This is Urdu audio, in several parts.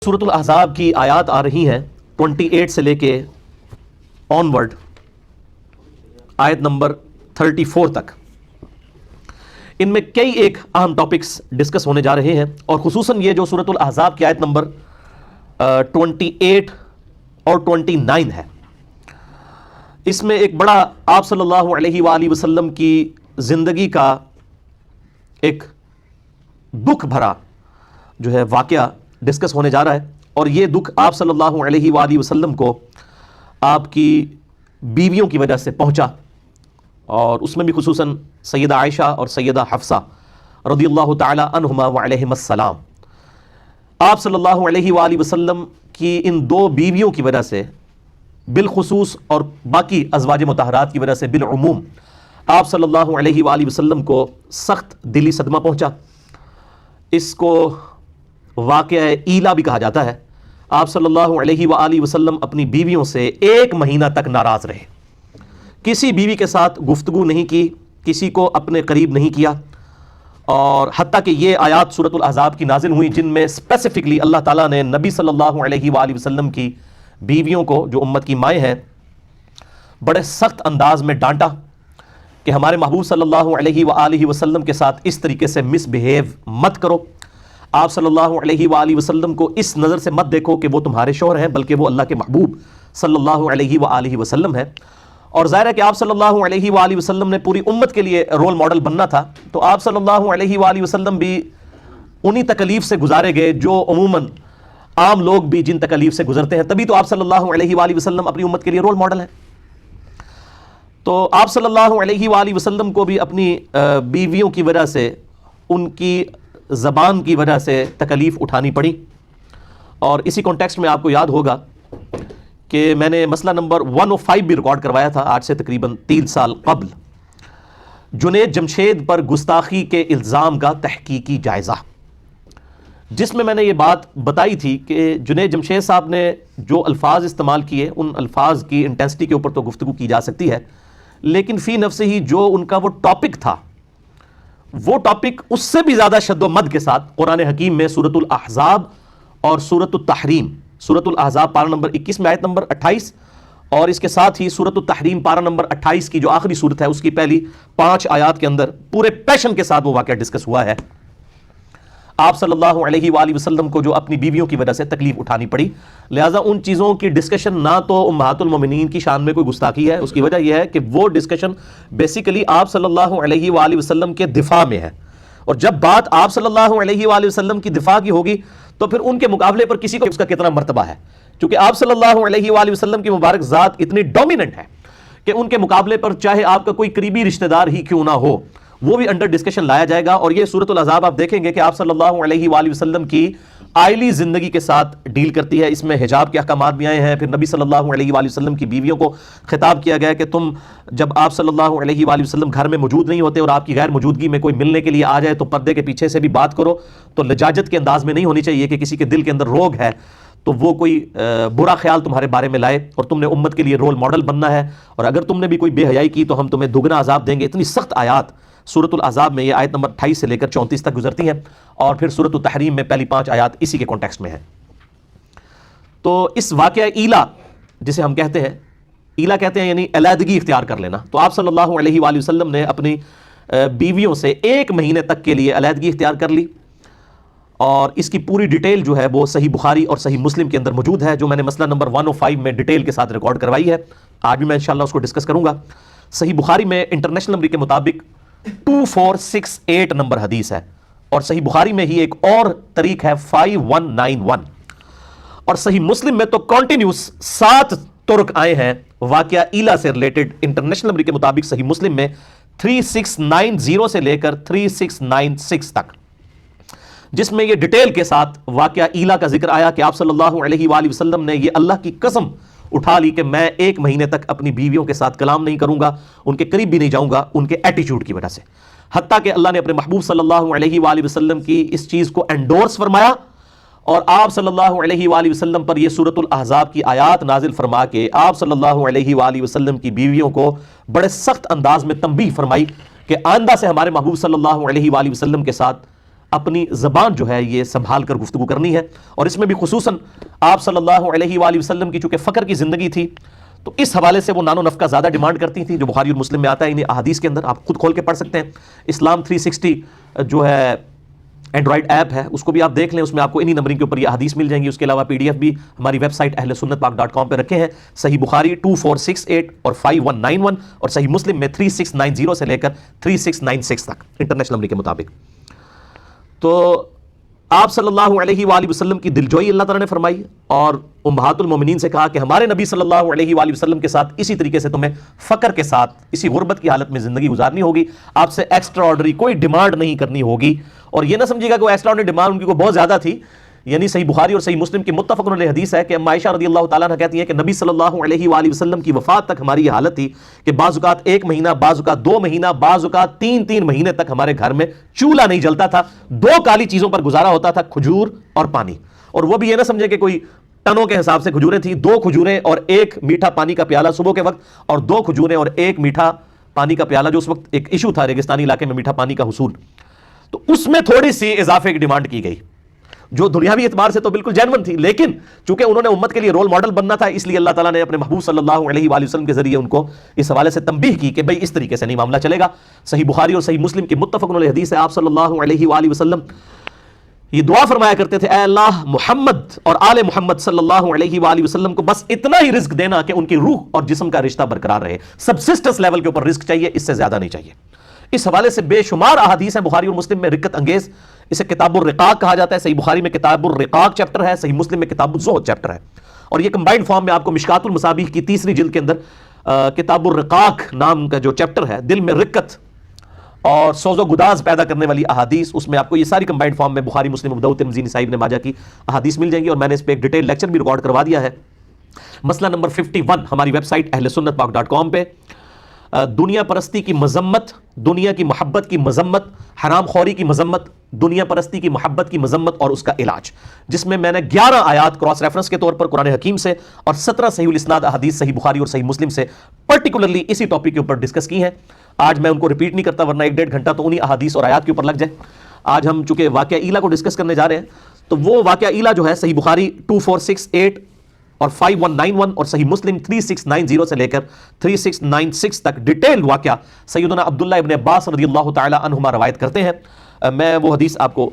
سورۃ الاحزاب کی آیات آ رہی ہیں 28 سے لے کے آنورڈ آیت نمبر 34 تک. ان میں کئی ایک اہم ٹاپکس ڈسکس ہونے جا رہے ہیں، اور خصوصاً یہ جو سورۃ الاحزاب کی آیت نمبر 28 اور 29 ہے، اس میں ایک بڑا آپ صلی اللہ علیہ وآلہ وسلم کی زندگی کا ایک دکھ بھرا جو ہے واقعہ ڈسکس ہونے جا رہا ہے. اور یہ دکھ آپ صلی اللہ علیہ وآلہ وسلم کو آپ کی بیویوں کی وجہ سے پہنچا، اور اس میں بھی خصوصاً سیدہ عائشہ اور سیدہ حفصہ رضی اللہ تعالی عنہما وعلیہم السلام. آپ صلی اللہ علیہ وآلہ وسلم کی ان دو بیویوں کی وجہ سے بالخصوص اور باقی ازواج مطہرات کی وجہ سے بالعموم آپ صلی اللہ علیہ وآلہ وسلم کو سخت دلی صدمہ پہنچا. اس کو واقعہ ایلا بھی کہا جاتا ہے. آپ صلی اللہ علیہ وآلہ وسلم اپنی بیویوں سے 1 مہینہ تک ناراض رہے، کسی بیوی کے ساتھ گفتگو نہیں کی، کسی کو اپنے قریب نہیں کیا، اور حتیٰ کہ یہ آیات سورۃ الاحزاب کی نازل ہوئی جن میں اسپیسیفکلی اللہ تعالیٰ نے نبی صلی اللہ علیہ وآلہ وسلم کی بیویوں کو جو امت کی مائیں ہیں بڑے سخت انداز میں ڈانٹا کہ ہمارے محبوب صلی اللہ علیہ وآلہ وسلم کے ساتھ اس طریقے سے مس بہیو مت کرو. آپ صلی اللہ علیہ وآلہ وسلم کو اس نظر سے مت دیکھو کہ وہ تمہارے شوہر ہیں، بلکہ وہ اللہ کے محبوب صلی اللہ علیہ وآلہ وسلم ہے. اور ظاہر ہے کہ آپ صلی اللہ علیہ وآلہ وسلم نے پوری امت کے لیے رول ماڈل بننا تھا، تو آپ صلی اللہ علیہ وآلہ وسلم بھی انہی تکلیف سے گزارے گئے جو عموماً عام لوگ بھی جن تکلیف سے گزرتے ہیں. تبھی تو آپ صلی اللہ علیہ وآلہ وسلم اپنی امت کے لیے رول ماڈل ہیں. تو آپ صلی اللہ علیہ وآلہ وسلم کو بھی اپنی بیویوں کی وجہ سے، ان کی زبان کی وجہ سے تکلیف اٹھانی پڑی. اور اسی کانٹیکسٹ میں آپ کو یاد ہوگا کہ میں نے مسئلہ نمبر 105 بھی ریکارڈ کروایا تھا آج سے تقریباً 3 سال قبل، جنید جمشید پر گستاخی کے الزام کا تحقیقی جائزہ، جس میں نے یہ بات بتائی تھی کہ جنید جمشید صاحب نے جو الفاظ استعمال کیے ان الفاظ کی انٹینسٹی کے اوپر تو گفتگو کی جا سکتی ہے، لیکن فی نفس ہی جو ان کا وہ ٹاپک تھا، وہ ٹاپک اس سے بھی زیادہ شد و مد کے ساتھ قرآن حکیم میں سورۃ الاحزاب اور سورۃ التحریم، سورۃ الاحزاب پارہ نمبر 21 میں آیت نمبر 28، اور اس کے ساتھ ہی سورۃ التحریم پارہ نمبر 28 کی جو آخری سورت ہے اس کی پہلی 5 آیات کے اندر پورے پیشن کے ساتھ وہ واقعہ ڈسکس ہوا ہے. آپ صلی اللہ علیہ وآلہ وسلم کو جو اپنی بیویوں کی وجہ سے تکلیف اٹھانی پڑی، لہٰذا ان چیزوں کی ڈسکشن نہ تو امہات المومنین کی شان میں کوئی گستاخی ہے، اس کی وجہ یہ ہے کہ وہ ڈسکشن بیسیکلی آپ صلی اللہ علیہ وآلہ وسلم کے دفاع میں ہے. اور جب بات آپ صلی اللہ علیہ وآلہ وسلم کی دفاع کی ہوگی تو پھر ان کے مقابلے پر کسی کو اس کا کتنا مرتبہ ہے، کیونکہ آپ صلی اللہ علیہ وآلہ وسلم کی مبارک ذات اتنی ڈومیننٹ ہے کہ ان کے مقابلے پر چاہے آپ کا کوئی قریبی رشتہ دار ہی کیوں نہ ہو وہ بھی انڈر ڈسکشن لایا جائے گا. اور یہ سورۃ الاحزاب آپ دیکھیں گے کہ آپ صلی اللہ علیہ وآلہ وسلم کی آئلی زندگی کے ساتھ ڈیل کرتی ہے. اس میں حجاب کے احکامات بھی آئے ہیں، پھر نبی صلی اللہ علیہ وآلہ وسلم کی بیویوں کو خطاب کیا گیا کہ تم جب آپ صلی اللہ علیہ وآلہ وسلم گھر میں موجود نہیں ہوتے اور آپ کی غیر موجودگی میں کوئی ملنے کے لیے آ جائے تو پردے کے پیچھے سے بھی بات کرو. تو لجاجت کے انداز میں نہیں ہونی چاہیے کہ کسی کے دل کے اندر روگ ہے تو وہ کوئی برا خیال تمہارے بارے میں لائے، اور تم نے امت کے لیے رول ماڈل بننا ہے، اور اگر تم نے بھی کوئی بے حیائی کی تو ہم تمہیں دگنا عذاب دیں گے. اتنی سخت آیات سورۃ الاحزاب میں، یہ آیت نمبر 28 سے لے کر 34 تک گزرتی ہیں، اور پھر سورۃ التحریم میں پہلی 5 آیات اسی کے کانٹیکسٹ میں ہیں. تو اس واقعہ ایلا جسے ہم کہتے ہیں، ایلا کہتے ہیں یعنی علیحدگی اختیار کر لینا، تو آپ صلی اللہ علیہ وآلہ وسلم نے اپنی بیویوں سے 1 مہینے تک کے لیے علیحدگی اختیار کر لی. اور اس کی پوری ڈیٹیل جو ہے وہ صحیح بخاری اور صحیح مسلم کے اندر موجود ہے، جو میں نے مسئلہ نمبر 105 میں ڈیٹیل کے ساتھ ریکارڈ کروائی ہے. آج بھی میں انشاءاللہ اس کو ڈسکس کروں گا. صحیح بخاری میں انٹرنیشنل نمبر کے مطابق 2468 نمبر حدیث ہے، اور صحیح بخاری میں ہی ایک اور طریق ہے 5191، اور صحیح مسلم میں تو کنٹینیوس 7 طرق آئے ہیں واقعہ ایلا سے ریلیٹڈ. انٹرنیشنل نمبر کے مطابق صحیح مسلم میں 3690 سے لے کر 3696 تک، جس میں یہ ڈیٹیل کے ساتھ واقعہ ایلا کا ذکر آیا کہ آپ صلی اللہ علیہ وآلہ وسلم نے یہ اللہ کی قسم اٹھا لی کہ میں 1 مہینے تک اپنی بیویوں کے ساتھ کلام نہیں کروں گا، ان کے قریب بھی نہیں جاؤں گا ان کے ایٹیٹیوڈ کی وجہ سے. حتیٰ کہ اللہ نے اپنے محبوب صلی اللہ علیہ وآلہ وسلم کی اس چیز کو انڈورس فرمایا، اور آپ صلی اللہ علیہ وآلہ وسلم پر یہ سورۃ الاحزاب کی آیات نازل فرما کے آپ صلی اللہ علیہ وآلہ وسلم کی بیویوں کو بڑے سخت انداز میں تنبیہ فرمائی کہ آئندہ سے ہمارے محبوب صلی اللہ علیہ وآلہ وسلم کے ساتھ اپنی زبان جو ہے یہ سنبھال کر گفتگو کرنی ہے، اور اس میں بھی خصوصاً آپ صلی اللہ علیہ وآلہ وسلم کی چونکہ فقر کی زندگی تھی تو اس حوالے سے وہ نان و نفقہ زیادہ ڈیمانڈ کرتی تھیں، جو بخاری اور مسلم میں آتا ہے، انہیں احادیث کے اندر آپ خود کھول کے پڑھ سکتے ہیں۔ اسلام 360 جو ہے اینڈرائڈ ایپ ہے، اس کو بھی آپ دیکھ لیں، اس میں آپ کو انہی نمبرنگ کے اوپر یہ احادیث مل جائیں گی۔ اس کے علاوہ PDF بھی ہماری ویب سائٹ اہلسنتپاک.com پہ رکھے ہیں، صحیح بخاری 2468 اور 5191 اور صحیح مسلم میں 3690 سے لے کر 3696 تک انٹرنیشنل نمبر کے مطابق۔ تو آپ صلی اللہ علیہ وآلہ وسلم کی دلجوئی اللہ تعالیٰ نے فرمائی، اور امہات المومنین سے کہا کہ ہمارے نبی صلی اللہ علیہ وآلہ وسلم کے ساتھ اسی طریقے سے تمہیں فقر کے ساتھ اسی غربت کی حالت میں زندگی گزارنی ہوگی، آپ سے ایکسٹرا آرڈنری کوئی ڈیمانڈ نہیں کرنی ہوگی۔ اور یہ نہ سمجھیے گا کہ وہ ایکسٹرا آرڈنری ڈیمانڈ ان کی کوئی بہت زیادہ تھی، یعنی صحیح بخاری اور صحیح مسلم کی متفق علیہ حدیث ہے کہ ام عائشہ رضی اللہ تعالیٰ عنہ کہتی ہیں کہ نبی صلی اللہ علیہ وآلہ وسلم کی وفات تک ہماری یہ حالت تھی کہ بعض اوقات 1 مہینہ، بعض اوقات 2 مہینہ، بعض اوقات 3 مہینے تک ہمارے گھر میں چولہا نہیں جلتا تھا، 2 کالی چیزوں پر گزارا ہوتا تھا، کھجور اور پانی۔ اور وہ بھی یہ نہ سمجھے کہ کوئی ٹنوں کے حساب سے کھجوریں تھیں، 2 کھجوریں اور 1 میٹھا پانی کا پیالہ صبح کے وقت، اور 2 کھجوریں اور 1 میٹھا پانی کا پیالہ، جو اس وقت ایک ایشو تھا ریگستانی علاقے میں میٹھا پانی کا حصول، تو اس میں تھوڑی سی اضافے کی ڈیمانڈ کی گئی جو دنیاوی اعتبار سے تو بالکل جینون تھی، لیکن چونکہ انہوں نے امت کے لیے رول ماڈل بننا تھا، اس لیے اللہ تعالیٰ نے اپنے محبوب صلی اللہ علیہ وآلہ وسلم کے ذریعے ان کو اس حوالے سے تنبیہ کی کہ بھئی اس طریقے سے نہیں معاملہ چلے گا۔ صحیح بخاری اور صحیح مسلم کی متفق علیہ حدیث ہے، آپ صلی اللہ علیہ وآلہ وسلم یہ دعا فرمایا کرتے تھے، اے اللہ محمد اور آل محمد صلی اللہ علیہ وآلہ وسلم کو بس اتنا ہی رزق دینا کہ ان کی روح اور جسم کا رشتہ برقرار رہے، سبسسٹنس لیول کے اوپر رزق چاہیے، اس سے زیادہ نہیں چاہیے۔ اس حوالے سے بے شمار احادیث ہیں بخاری اور مسلم میں رقت انگیز، اسے کتاب الرقاق کہا جاتا ہے، صحیح بخاری میں کتاب الرقاق چیپٹر ہے، صحیح مسلم میں کتاب الزہد چیپٹر ہے، اور یہ کمبائنڈ فارم میں آپ کو مشکات المصابیح کی 3 جلد کے اندر کتاب الرقاق نام کا جو چیپٹر ہے، دل میں رقت اور سوز و گداز پیدا کرنے والی احادیث، اس میں آپ کو یہ ساری کمبائنڈ فارم میں بخاری، مسلم، ابو داؤد، ترمذی، نسائی، ابن ماجہ کی احادیث مل جائیں گی، اور میں نے اس پہ ایک ڈیٹیل لیکچر بھی ریکارڈ کروا دیا ہے۔ مسئلہ نمبر 51 ہماری ویب سائٹ اہلسنتپاک.com پہ، دنیا پرستی کی مذمت، دنیا کی محبت کی مذمت، حرام خوری کی مذمت، دنیا پرستی کی محبت کی مذمت اور اس کا علاج، جس میں میں نے 11 آیات کراس ریفرنس کے طور پر قرآن حکیم سے اور 17 صحیح الاسناد احادیث صحیح بخاری اور صحیح مسلم سے پرٹیکولرلی اسی ٹاپک کے اوپر ڈسکس کی ہیں۔ آج میں ان کو ریپیٹ نہیں کرتا ورنہ 1.5 گھنٹہ تو انہی احادیث اور آیات کے اوپر لگ جائے۔ آج ہم چونکہ واقعہ ایلا کو ڈسکس کرنے جا رہے ہیں، تو وہ واقعہ ایلا جو ہے صحیح بخاری 2468 اور 5191 اور صحیح مسلم 3690 سے لے کر 3696 تک ڈیٹیل واقعہ سیدنا عبداللہ ابن عباس رضی اللہ تعالی عنہما روایت کرتے ہیں۔ میں وہ حدیث آپ کو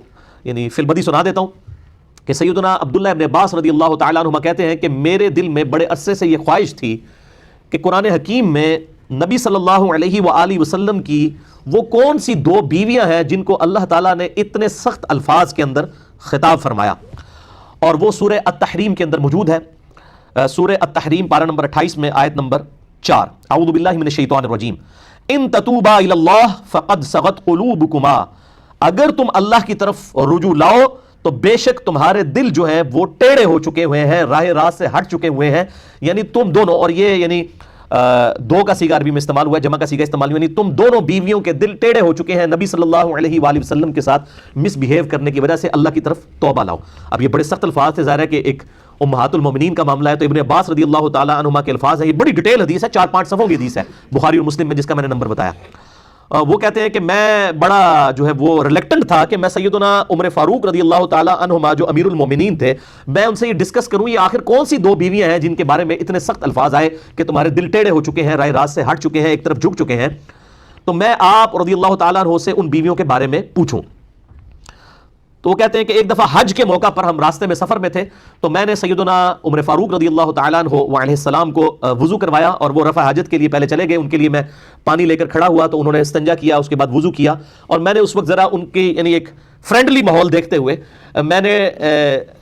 یعنی فی البدی سنا دیتا ہوں کہ سیدنا عبداللہ ابن عباس رضی اللہ تعالی عنہما کہتے ہیں کہ میرے دل میں بڑے عرصے سے یہ خواہش تھی کہ قرآن حکیم میں نبی صلی اللہ علیہ وآلہ وسلم کی وہ کون سی 2 بیویاں ہیں جن کو اللہ تعالیٰ نے اتنے سخت الفاظ کے اندر خطاب فرمایا، اور وہ سورہ التحریم کے اندر موجود ہے۔ سورہ التحریم پارہ نمبر 28 میں آیت نمبر 4، اعوذ باللہ من الشیطان الرجیم، ان تتوبا الی اللہ فقد صغت قلوبکما، اگر تم اللہ کی طرف رجوع لاؤ تو بے شک تمہارے دل جو ہیں وہ ٹیڑے ہو چکے ہوئے ہیں، راہ راست سے ہٹ چکے ہوئے ہیں، یعنی تم دونوں، اور یہ یعنی 2 کا صیغہ عربی میں استعمال ہوا ہے، جمع کا صیغہ استعمال ہوا ہے، یعنی تم دونوں بیویوں کے دل ٹیڑے ہو چکے ہیں، نبی صلی اللہ علیہ وآلہ وسلم کے ساتھ مس بہیو کرنے کی وجہ سے اللہ کی طرف توبہ لاؤ۔ اب یہ بڑے سخت الفاظ تھے، ظاہر ہے کہ ایک امہات المومنین کا معاملہ ہے، تو ابن عباس رضی اللہ تعالیٰ عنہما کے الفاظ ہیں، یہ بڑی ڈیٹیل حدیث ہے، 4-5 صفحوں کی حدیث ہے بخاری اور مسلم میں، جس کا میں نے نمبر بتایا۔ وہ کہتے ہیں کہ میں بڑا جو ہے وہ ریلیکٹنٹ تھا کہ میں سیدنا عمر فاروق رضی اللہ تعالیٰ عنہما جو امیر المومنین تھے، میں ان سے یہ ڈسکس کروں یہ آخر کون سی 2 بیویاں ہیں جن کے بارے میں اتنے سخت الفاظ آئے کہ تمہارے دل ٹیڑے ہو چکے ہیں، راہ راست سے ہٹ چکے ہیں، ایک طرف جھک چکے ہیں، تو میں آپ رضی اللہ تعالیٰ عنہ سے ان بیویوں کے بارے میں پوچھوں۔ تو وہ کہتے ہیں کہ ایک دفعہ حج کے موقع پر ہم راستے میں سفر میں تھے، تو میں نے سیدنا عمر فاروق رضی اللہ تعالیٰ عنہ علیہ السلام کو وضو کروایا، اور وہ رفع حاجت کے لیے پہلے چلے گئے، ان کے لیے میں پانی لے کر کھڑا ہوا، تو انہوں نے استنجا کیا، اس کے بعد وضو کیا، اور میں نے اس وقت ذرا ان کی یعنی ایک فرینڈلی ماحول دیکھتے ہوئے میں نے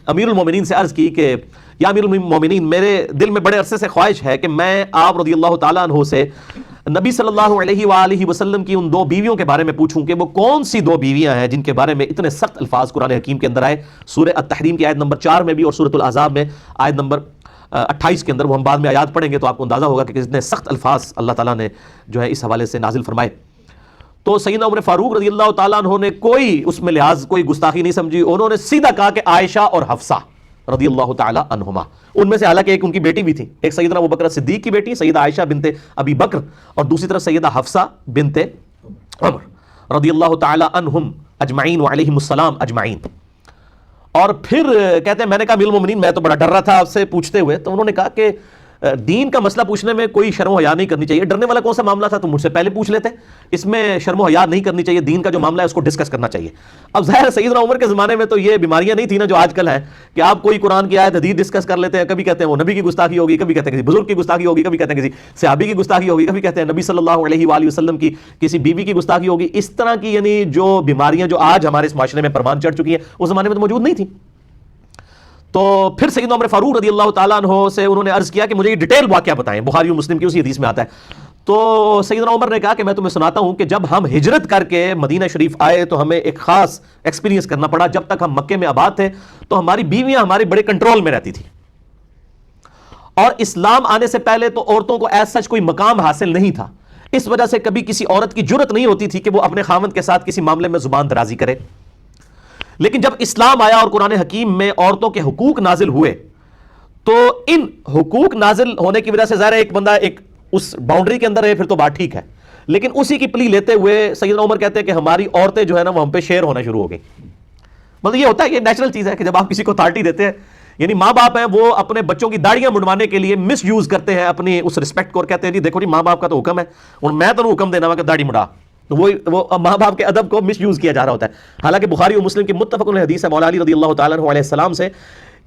امیر المومنین سے عرض کی کہ یا امیر المومنین، میرے دل میں بڑے عرصے سے خواہش ہے کہ میں آپ رضی اللہ تعالیٰ عنہ سے نبی صلی اللہ علیہ وآلہ وسلم کی ان 2 بیویوں کے بارے میں پوچھوں کہ وہ کون سی 2 بیویاں ہیں جن کے بارے میں اتنے سخت الفاظ قرآن حکیم کے اندر آئے، سورہ التحریم کی آیت نمبر 4 میں بھی اور سورۃ الاحزاب میں آیت نمبر 28 کے اندر، وہ ہم بعد میں آیات پڑھیں گے تو آپ کو اندازہ ہوگا کہ کتنے سخت الفاظ اللہ تعالیٰ نے جو ہے اس حوالے سے نازل فرمائے۔ تو سیدنا عمر فاروق رضی اللہ تعالیٰ عنہ نے کوئی اس میں لحاظ، کوئی گستاخی نہیں سمجھی، انہوں نے سیدھا کہا کہ عائشہ اور حفصہ رضی اللہ تعالیٰ عنہما، ان میں سے حالانکہ ایک ان کی بیٹی بھی تھی، ایک سیدنا ابوبکر صدیق کی بیٹی سیدہ عائشہ بنت ابی بکر، اور دوسری طرف سیدہ حفصہ بنت عمر رضی اللہ تعالی عنہم اجمعین وعلیہم السلام اجمعین. اور پھر کہتے ہیں میں نے کہا امیر المومنین میں تو بڑا ڈر رہا تھا آپ سے پوچھتے ہوئے. تو انہوں نے کہا کہ دین کا مسئلہ پوچھنے میں کوئی شرم و حیا نہیں کرنی چاہیے. ڈرنے والا کون سا معاملہ تھا تو مجھ سے پہلے پوچھ لیتے. اس میں شرم و حیا نہیں کرنی چاہیے, دین کا جو معاملہ ہے اس کو ڈسکس کرنا چاہیے. اب ظاہر سیدنا عمر کے زمانے میں تو یہ بیماریاں نہیں تھیں نا جو آج کل ہیں کہ آپ کوئی قرآن کی آیت حدیث ڈسکس کر لیتے ہیں. کبھی کہتے ہیں وہ نبی کی گستاخی ہوگی, کبھی کہتے ہیں کسی بزرگ کی گستاخی ہوگی, کبھی کہتے ہیں کسی صحابی کی گستاخی ہوگی, کبھی کہتے ہیں نبی صلی اللہ علیہ وآلہ وسلم کی کسی بیوی کی گستاخی ہوگی. اس طرح کی یعنی جو بیماریاں جو آج ہمارے اس معاشرے میں پروان چڑھ چکی ہیں اس زمانے میں تو موجود نہیں تھیں. تو پھر سیدنا عمر فاروق رضی اللہ تعالیٰ عنہ سے انہوں نے عرض کیا کہ مجھے یہ ڈیٹیل واقعہ بتائیں. بخاری و مسلم کی اسی حدیث میں آتا ہے. تو سیدنا عمر نے کہا کہ میں تمہیں سناتا ہوں کہ جب ہم ہجرت کر کے مدینہ شریف آئے تو ہمیں ایک خاص ایکسپیرینس کرنا پڑا. جب تک ہم مکے میں آباد تھے تو ہماری بیویاں ہمارے بڑے کنٹرول میں رہتی تھی, اور اسلام آنے سے پہلے تو عورتوں کو ایز سچ کوئی مقام حاصل نہیں تھا. اس وجہ سے کبھی کسی عورت کی جرت نہیں ہوتی تھی کہ وہ اپنے خاوند کے ساتھ کسی معاملے میں زبان درازی کرے. لیکن جب اسلام آیا اور قرآن حکیم میں عورتوں کے حقوق نازل ہوئے تو ان حقوق نازل ہونے کی وجہ سے ظاہر ہے ایک بندہ ایک اس باؤنڈری کے اندر ہے پھر تو بات ٹھیک ہے, لیکن اسی کی پلی لیتے ہوئے سیدنا عمر کہتے ہیں کہ ہماری عورتیں جو ہے نا وہ ہم پہ شیر ہونا شروع ہو گئی. مطلب یہ ہوتا ہے, یہ نیچرل چیز ہے کہ جب آپ کسی کو اتھارٹی دیتے ہیں, یعنی ماں باپ ہیں وہ اپنے بچوں کی داڑیاں منڈوانے کے لیے مس یوز کرتے ہیں اپنی اس رسپیکٹ کو, اور کہتے ہیں جی دیکھو جی ماں باپ کا تو حکم ہے اور میں تو حکم دینا ہوا کہ داڑھی مڈا. تو وہ ماں باپ کے ادب کو مس یوز کیا جا رہا ہوتا ہے. حالانکہ بخاری و مسلم کی متفق علیہ حدیث ہے مولا علی رضی اللہ تعالیٰ عنہ علیہ السلام سے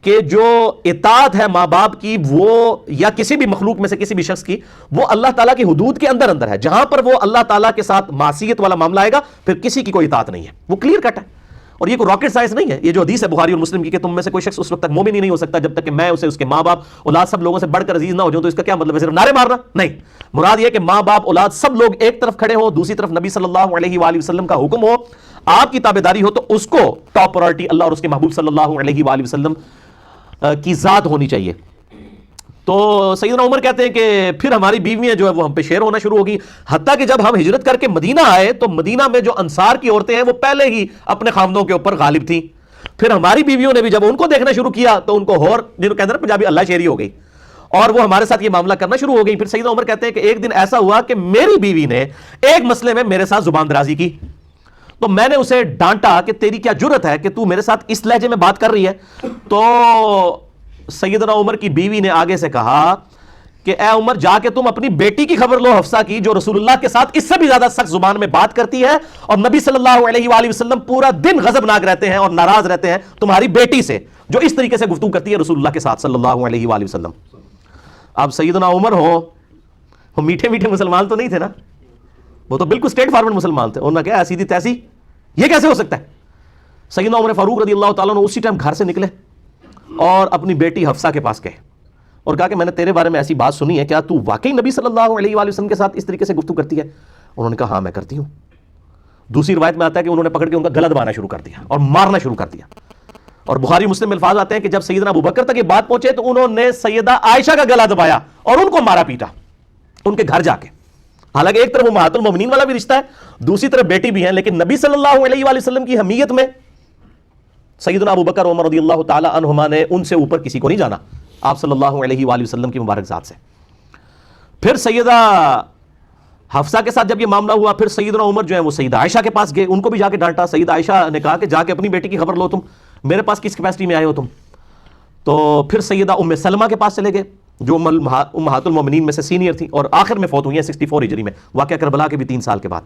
کہ جو اطاعت ہے ماں باپ کی وہ یا کسی بھی مخلوق میں سے کسی بھی شخص کی, وہ اللہ تعالیٰ کی حدود کے اندر ہے. جہاں پر وہ اللہ تعالیٰ کے ساتھ معصیت والا معاملہ آئے گا پھر کسی کی کوئی اطاعت نہیں ہے. وہ کلیئر کٹ ہے, اور یہ کوئی راکٹ سائنس نہیں ہے. یہ جو حدیث ہے بخاری اور مسلم کی کہ تم میں سے کوئی شخص اس وقت تک مومن ہی نہیں ہو سکتا جب تک کہ میں اسے اس کے ماں باپ اولاد سب لوگوں سے بڑھ کر عزیز نہ ہو جاؤں. تو اس کا کیا مطلب ہے, صرف نعرے مارنا نہیں. مراد یہ کہ ماں باپ اولاد سب لوگ ایک طرف کھڑے ہوں, دوسری طرف نبی صلی اللہ علیہ وآلہ وسلم کا حکم ہو, آپ کی تابعداری ہو, تو اس کو ٹاپ پرائورٹی اللہ اور اس کے محبوب صلی اللہ علیہ وآلہ وسلم کی ذات ہونی چاہیے. تو سیدنا عمر کہتے ہیں کہ پھر ہماری بیویاں جو ہے وہ ہم پہ شیر ہونا شروع ہوگی, حتیٰ کہ جب ہم ہجرت کر کے مدینہ آئے تو مدینہ میں جو انصار کی عورتیں ہیں وہ پہلے ہی اپنے خاوندوں کے اوپر غالب تھیں. پھر ہماری بیویوں نے بھی جب ان کو دیکھنا شروع کیا تو ان کو ہور جنہوں کہتے ہیں پنجابی اللہ شیری ہو گئی, اور وہ ہمارے ساتھ یہ معاملہ کرنا شروع ہو گئی. پھر سیدنا عمر کہتے ہیں کہ ایک دن ایسا ہوا کہ میری بیوی نے ایک مسئلے میں میرے ساتھ زبان درازی کی, تو میں نے اسے ڈانٹا کہ تیری کیا جرت ہے کہ تو میرے ساتھ اس لہجے میں بات کر رہی ہے. تو سیدنا عمر کی بیوی نے آگے سے کہا کہ اے عمر جا کے تم اپنی بیٹی کی خبر لو حفصہ کی, جو رسول اللہ کے ساتھ اس سے بھی زیادہ سخت زبان میں بات کرتی ہے, اور نبی صلی اللہ علیہ وآلہ وسلم پورا دن غضبناک رہتے ہیں اور ناراض رہتے ہیں تمہاری بیٹی سے جو اس طریقے سے گفتگو کرتی ہے رسول اللہ کے ساتھ صلی اللہ علیہ وآلہ وسلم. اب سیدنا عمر ہو میٹھے میٹھے مسلمان تو نہیں تھے نا, وہ تو بالکل اسٹریٹ فارورڈ مسلمان تھے. انہوں نے کہا سیدھی تیسی یہ کیسے ہو سکتا ہے. سیدنا عمر فاروق رضی اللہ تعالیٰ عنہ اسی ٹائم گھر سے نکلے اور اپنی بیٹی حفصہ کے پاس گئے اور کہا کہ میں نے تیرے بارے میں ایسی بات سنی ہے, کیا تو واقعی نبی صلی اللہ علیہ وآلہ وسلم کے ساتھ اس طریقے سے گفتگو کرتی ہے. انہوں نے کہا ہاں میں کرتی ہوں. دوسری روایت میں آتا ہے کہ انہوں نے پکڑ کے ان کا گلا دبانا شروع کر دیا اور مارنا شروع کر دیا. اور بخاری مسلم میں الفاظ آتے ہیں کہ جب سیدنا ابوبکر تک یہ بات پہنچے تو انہوں نے سیدہ عائشہ کا گلا دبایا اور ان کو مارا پیٹا ان کے گھر جا کے. حالانکہ ایک طرف امہات المومنین والا بھی رشتہ ہے, دوسری طرف بیٹی بھی ہیں, لیکن نبی صلی اللہ علیہ وآلہ وسلم کی حمیت میں سیدنا ابوبکر عمر رضی اللہ تعالی عنہما نے ان سے اوپر کسی کو نہیں جانا آپ صلی اللہ علیہ وآلہ وسلم کی مبارک ذات سے. پھر سیدہ حفصہ کے ساتھ جب یہ معاملہ ہوا پھر سیدنا عمر جو ہے وہ سیدہ عائشہ کے پاس گئے, ان کو بھی جا کے ڈانٹا. سیدہ عائشہ نے کہا کہ جا کے اپنی بیٹی کی خبر لو, تم میرے پاس کس کیپیسٹی میں آئے ہو تم. تو پھر سیدہ ام سلمہ کے پاس چلے گئے جو امہات المومنین میں سے سینئر تھی اور آخر میں فوت ہوئی ہیں 64 ہجری میں, واقعہ کربلا کے بھی 3 سال کے بعد.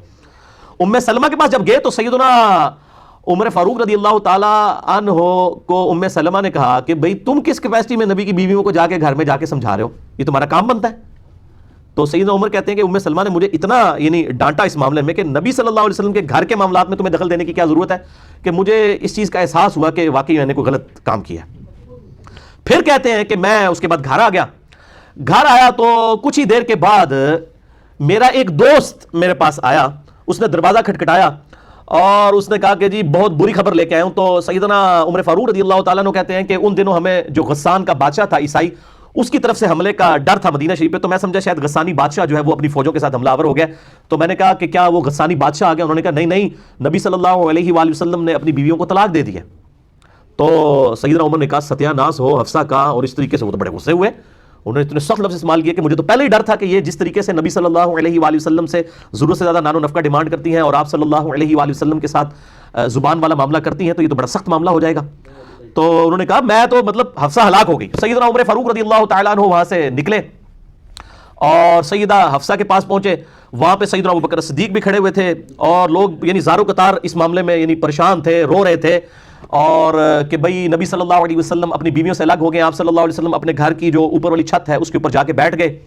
ام سلمہ کے پاس جب گئے تو سیدنا عمر فاروق رضی اللہ تعالی عنہ کو ام سلمہ نے کہا کہ بھئی تم کس کیپیسٹی میں نبی کی بیویوں کو جا کے گھر میں جا کے سمجھا رہے ہو, یہ تمہارا کام بنتا ہے. تو سیدنا عمر کہتے ہیں کہ ام سلمہ نے مجھے اتنا یعنی ڈانٹا اس معاملے میں کہ نبی صلی اللہ علیہ وسلم کے گھر کے معاملات میں تمہیں دخل دینے کی کیا ضرورت ہے, کہ مجھے اس چیز کا احساس ہوا کہ واقعی میں نے کوئی غلط کام کیا. پھر کہتے ہیں کہ میں اس کے بعد گھر آ گیا. گھر آیا تو کچھ ہی دیر کے بعد میرا ایک دوست میرے پاس آیا, اس نے دروازہ کھٹکھٹایا اور اس نے کہا کہ جی بہت بری خبر لے کے آیا ہوں. تو سیدنا عمر فاروق رضی اللہ تعالیٰ عنہ کہتے ہیں کہ ان دنوں ہمیں جو غسان کا بادشاہ تھا عیسائی, اس کی طرف سے حملے کا ڈر تھا مدینہ شریف پہ. تو میں سمجھا شاید غسانی بادشاہ جو ہے وہ اپنی فوجوں کے ساتھ حملہ آور ہو گیا. تو میں نے کہا کہ کیا وہ غسانی بادشاہ آ گیا. انہوں نے کہا نہیں نہیں, نبی صلی اللہ علیہ وآلہ وسلم نے اپنی بیویوں کو طلاق دے دی ہے. تو سیدنا عمر نے کہا ستیہ ناس ہو حفصہ کا, اور اس طریقے سے وہ تو بڑے غصے ہوئے. انہوں نے اتنے سخت لفظ استعمال کیے کہ مجھے تو پہلے ہی ڈر تھا کہ یہ جس طریقے سے نبی صلی اللہ علیہ وآلہ وسلم سے ضرورت سے زیادہ نان و نفقہ ڈیمانڈ کرتی ہیں اور آپ صلی اللہ علیہ وآلہ وسلم کے ساتھ زبان والا معاملہ کرتی ہیں تو یہ تو بڑا سخت معاملہ ہو جائے گا. تو انہوں نے کہا میں تو مطلب حفصہ ہلاک ہو گئی. سیدنا عمر فاروق رضی اللہ تعالیٰ عنہ وہاں سے نکلے اور سیدہ حفصہ کے پاس پہنچے. وہاں پہ سیدنا ابوبکر صدیق بھی کھڑے ہوئے تھے اور لوگ یعنی زارو قطار اس معاملے میں یعنی پریشان تھے, رو رہے تھے اور کہ بھئی نبی صلی اللہ علیہ وسلم اپنی بیویوں سے الگ ہو گئے. آپ صلی اللہ علیہ وسلم اپنے گھر کی جو اوپر والی چھت ہے اس کے اوپر جا کے بیٹھ گئے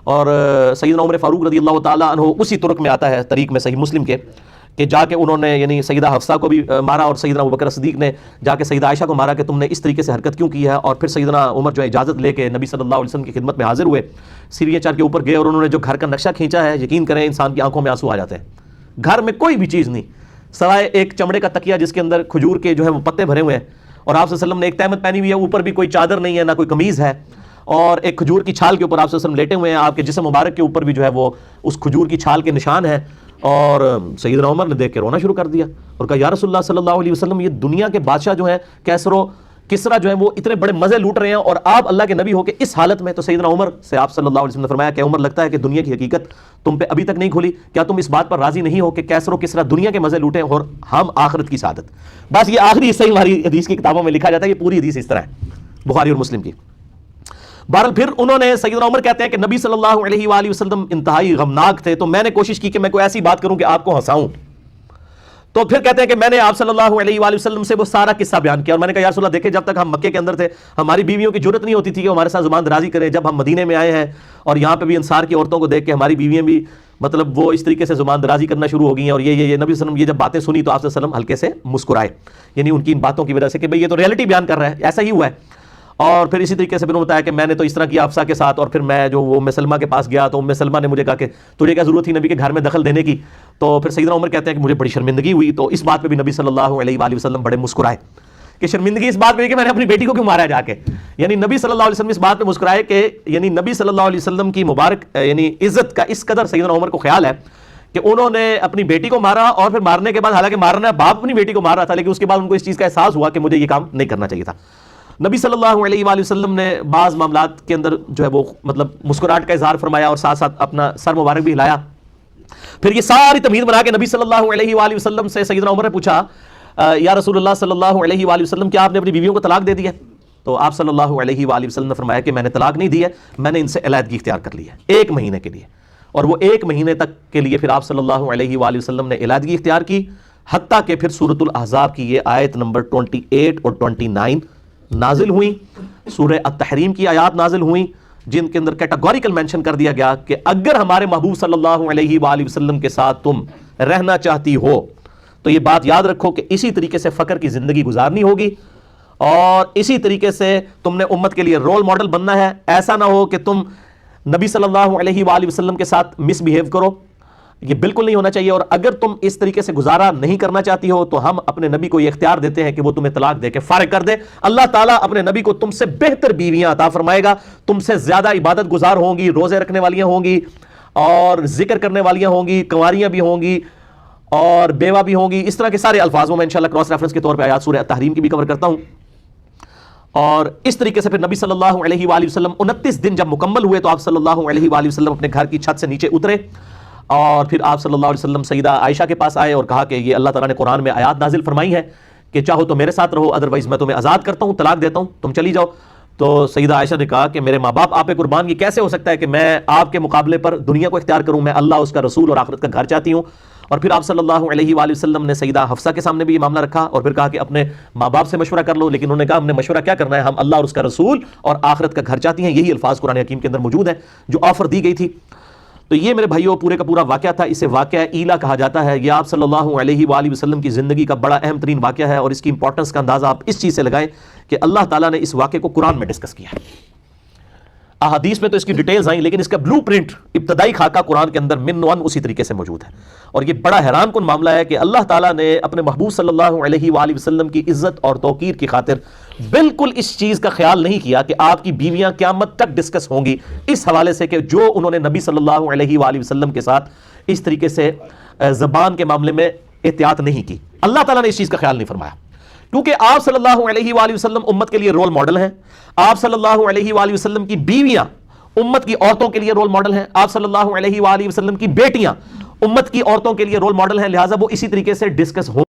اور سیدنا عمر فاروق رضی اللہ تعالیٰ عنہ اسی طرق میں آتا ہے طریق میں صحیح مسلم کے کہ جا کے انہوں نے یعنی سیدہ حفصہ کو بھی مارا اور سیدنا ابوبکر صدیق نے جا کے سیدہ عائشہ کو مارا کہ تم نے اس طریقے سے حرکت کیوں کی ہے. اور پھر سیدنا عمر جو اجازت لے کے نبی صلی اللہ علیہ وسلم کی خدمت میں حاضر ہوئے, سیڑھیاں چڑھ کے اوپر گئے اور انہوں نے جو گھر کا نقشہ کھینچا ہے یقین کریں انسان کی آنکھوں میں آنسو آ جاتے ہیں. گھر میں کوئی بھی چیز نہیں سوائے ایک چمڑے کا تکیہ جس کے اندر کھجور کے جو ہے وہ پتے بھرے ہوئے ہیں اور آپ صلی اللہ علیہ وسلم نے ایک تہمت پہنی ہوئی ہے, اوپر بھی کوئی چادر نہیں ہے نہ کوئی قمیض ہے اور ایک کھجور کی چھال کے اوپر آپ صلی اللہ علیہ وسلم لیٹے ہوئے ہیں. آپ کے جسم مبارک کے اوپر بھی جو ہے وہ اس کھجور کی چھال کے نشان ہیں. اور سیدنا عمر نے دیکھ کے رونا شروع کر دیا اور کہا یا رسول اللہ صلی اللہ علیہ وسلم یہ دنیا کے بادشاہ جو ہیں کیسر و کسرا جو ہیں وہ اتنے بڑے مزے لوٹ رہے ہیں اور آپ اللہ کے نبی ہو کے اس حالت میں. تو سیدنا عمر سے آپ صلی اللہ علیہ وسلم نے فرمایا کہ عمر لگتا ہے کہ دنیا کی حقیقت تم پہ ابھی تک نہیں کھلی, کیا تم اس بات پر راضی نہیں ہو کہ کیسر و کسرا دنیا کے مزے لوٹیں اور ہم آخرت کی سعادت. بس یہ آخری حصہ ہماری حدیث کی کتابوں میں لکھا جاتا ہے, یہ پوری حدیث اس طرح ہے بخاری اور مسلم کی. بہرحال پھر انہوں نے سیدنا عمر کہتے ہیں کہ نبی صلی اللہ علیہ وآلہ وسلم انتہائی غمناک تھے, تو میں نے کوشش کی کہ میں کوئی ایسی بات کروں کہ آپ کو ہنساؤں. تو پھر کہتے ہیں کہ میں نے آپ صلی اللہ علیہ وآلہ وسلم سے وہ سارا قصہ بیان کیا اور میں نے کہا یا رسول اللہ دیکھیں جب تک ہم مکے کے اندر تھے ہماری بیویوں کی جرت نہیں ہوتی تھی کہ ہمارے ساتھ زبان درازی کریں. جب ہم مدینے میں آئے ہیں اور یہاں پہ بھی انصار کی عورتوں کو دیکھ کے ہماری بیویاں بھی مطلب وہ اس طریقے سے زبان درازی کرنا شروع ہو گئی ہیں اور یہ نبی صلی اللہ علیہ وسلم یہ جب باتیں سنی تو آپ صلی اللہ علیہ وسلم ہلکے سے مسکرائے, یعنی ان کی ان باتوں کی وجہ سے کہ بھئی یہ تو ریئلٹی بیان کر رہا ہے, ایسا ہی ہوا ہے. اور پھر اسی طریقے سے پھر بتایا کہ میں نے تو اس طرح کیا حفصہ کے ساتھ اور پھر میں جو وہ ام سلمہ کے پاس گیا تو ام سلمہ نے مجھے کہا کہ تجھے کیا ضرورت تھی نبی کے گھر میں دخل دینے کی. تو پھر سیدنا عمر کہتے ہیں کہ مجھے بڑی شرمندگی ہوئی. تو اس بات پہ بھی نبی صلی اللہ علیہ وآلہ وسلم بڑے مسکرائے کہ شرمندگی اس بات پہ کہ میں نے اپنی بیٹی کو کیوں مارا جا کے. یعنی نبی صلی اللہ علیہ وسلم اس بات پہ مسکرائے کہ یعنی نبی صلی اللہ علیہ وسلم کی مبارک یعنی عزت کا اس قدر سیدنا عمر کو خیال ہے کہ انہوں نے اپنی بیٹی کو مارا اور پھر مارنے کے بعد حالانکہ مارنا باپ اپنی بیٹی کو مار رہا تھا لیکن اس کے بعد ان کو اس چیز کا احساس ہوا کہ مجھے یہ کام نہیں کرنا چاہیے تھا. نبی صلی اللہ علیہ وآلہ وسلم نے بعض معاملات کے اندر جو ہے وہ مطلب مسکراہٹ کا اظہار فرمایا اور ساتھ ساتھ اپنا سر مبارک بھی ہلایا. پھر یہ ساری تمہید بنا کے نبی صلی اللہ علیہ وآلہ وسلم سے سیدنا عمر نے پوچھا یا رسول اللہ صلی اللہ علیہ وآلہ وسلم کیا آپ نے اپنی بیویوں کو طلاق دے دی ہے؟ تو آپ صلی اللہ علیہ وآلہ وسلم نے فرمایا کہ میں نے طلاق نہیں دی ہے, میں نے ان سے علیحدگی اختیار کر لی ہے 1 مہینے کے لیے. اور وہ 1 مہینے تک کے لیے پھر آپ صلی اللہ علیہ وآلہ وسلم نے علیحدگی اختیار کی, حتیٰ کہ پھر سورۃ الاحزاب کی یہ آیت نمبر 28 اور 29 نازل ہوئیں. سورہ التحریم کی آیات نازل ہوئیں جن کے اندر کیٹاگوریکل مینشن کر دیا گیا کہ اگر ہمارے محبوب صلی اللہ علیہ وآلہ وسلم کے ساتھ تم رہنا چاہتی ہو تو یہ بات یاد رکھو کہ اسی طریقے سے فقر کی زندگی گزارنی ہوگی اور اسی طریقے سے تم نے امت کے لیے رول ماڈل بننا ہے. ایسا نہ ہو کہ تم نبی صلی اللہ علیہ وآلہ وسلم کے ساتھ مس بیہیو کرو, یہ بالکل نہیں ہونا چاہیے. اور اگر تم اس طریقے سے گزارا نہیں کرنا چاہتی ہو تو ہم اپنے نبی کو یہ اختیار دیتے ہیں کہ وہ تمہیں طلاق دے کے فارغ کر دے. اللہ تعالیٰ اپنے نبی کو تم سے بہتر بیویاں عطا فرمائے گا, تم سے زیادہ عبادت گزار ہوں گی, روزے رکھنے والیاں ہوں گی اور ذکر کرنے والیاں ہوں گی, کنواریاں بھی ہوں گی اور بیوہ بھی ہوں گی. اس طرح کے سارے الفاظ میں انشاءاللہ کراس ریفرنس کے طور پہ آیات سورہ التحریم کی بھی کور کرتا ہوں. اور اس طریقے سے پھر نبی صلی اللہ علیہ وآلہ وسلم 29 دن جب مکمل ہوئے تو آپ صلی اللہ علیہ وآلہ وسلم اپنے گھر کی چھت سے نیچے اترے اور پھر آپ صلی اللہ علیہ وسلم سیدہ عائشہ کے پاس آئے اور کہا کہ یہ اللہ تعالیٰ نے قرآن میں آیات نازل فرمائی ہے کہ چاہو تو میرے ساتھ رہو, ادروائز میں تمہیں آزاد کرتا ہوں, طلاق دیتا ہوں, تم چلی جاؤ. تو سیدہ عائشہ نے کہا کہ میرے ماں باپ آپ پہ قربان, یہ کیسے ہو سکتا ہے کہ میں آپ کے مقابلے پر دنیا کو اختیار کروں, میں اللہ, اس کا رسول اور آخرت کا گھر چاہتی ہوں. اور پھر آپ صلی اللہ علیہ وآلہ وسلم نے سیدہ حفصہ کے سامنے بھی یہ معاملہ رکھا اور پھر کہا کہ اپنے ماں باپ سے مشورہ کر لو, لیکن انہوں نے کہا ہم نے مشورہ کیا کرنا ہے, ہم اللہ اور اس کا رسول اور آخرت کا گھر چاہتی ہیں. یہی الفاظ قرآن حکیم کے اندر موجود ہیں جو آفر دی گئی تھی. تو یہ میرے بھائیوں پورے کا پورا واقعہ تھا, اسے واقعہ ایلا کہا جاتا ہے. یہ آپ صلی اللہ علیہ وآلہ وسلم کی زندگی کا بڑا اہم ترین واقعہ ہے اور اس کی امپورٹنس کا اندازہ آپ اس چیز سے لگائیں کہ اللہ تعالیٰ نے اس واقعے کو قرآن میں ڈسکس کیا ہے. احادیث میں تو اس کی ڈیٹیلز آئیں لیکن اس کا بلو پرنٹ, ابتدائی خاکہ قرآن کے اندر من ون اسی طریقے سے موجود ہے. اور یہ بڑا حیران کن معاملہ ہے کہ اللہ تعالیٰ نے اپنے محبوب صلی اللہ علیہ وآلہ وسلم کی عزت اور توقیر کی خاطر بالکل اس چیز کا خیال نہیں کیا کہ آپ کی بیویاں قیامت تک ڈسکس ہوں گی, اس حوالے سے کہ جو انہوں نے نبی صلی اللہ علیہ وآلہ وسلم کے ساتھ اس طریقے سے زبان کے معاملے میں احتیاط نہیں کی. اللہ تعالیٰ نے اس چیز کا خیال نہیں فرمایا کیونکہ آپ صلی اللہ علیہ وآلہ وسلم امت کے لیے رول ماڈل ہیں. آپ صلی اللہ علیہ وآلہ وسلم کی بیویاں امت کی عورتوں کے لیے رول ماڈل ہیں، آپ صلی اللہ علیہ وآلہ وسلم کی بیٹیاں امت کی عورتوں کے لیے رول ماڈل ہیں، لہٰذا وہ اسی طریقے سے ڈسکس ہوں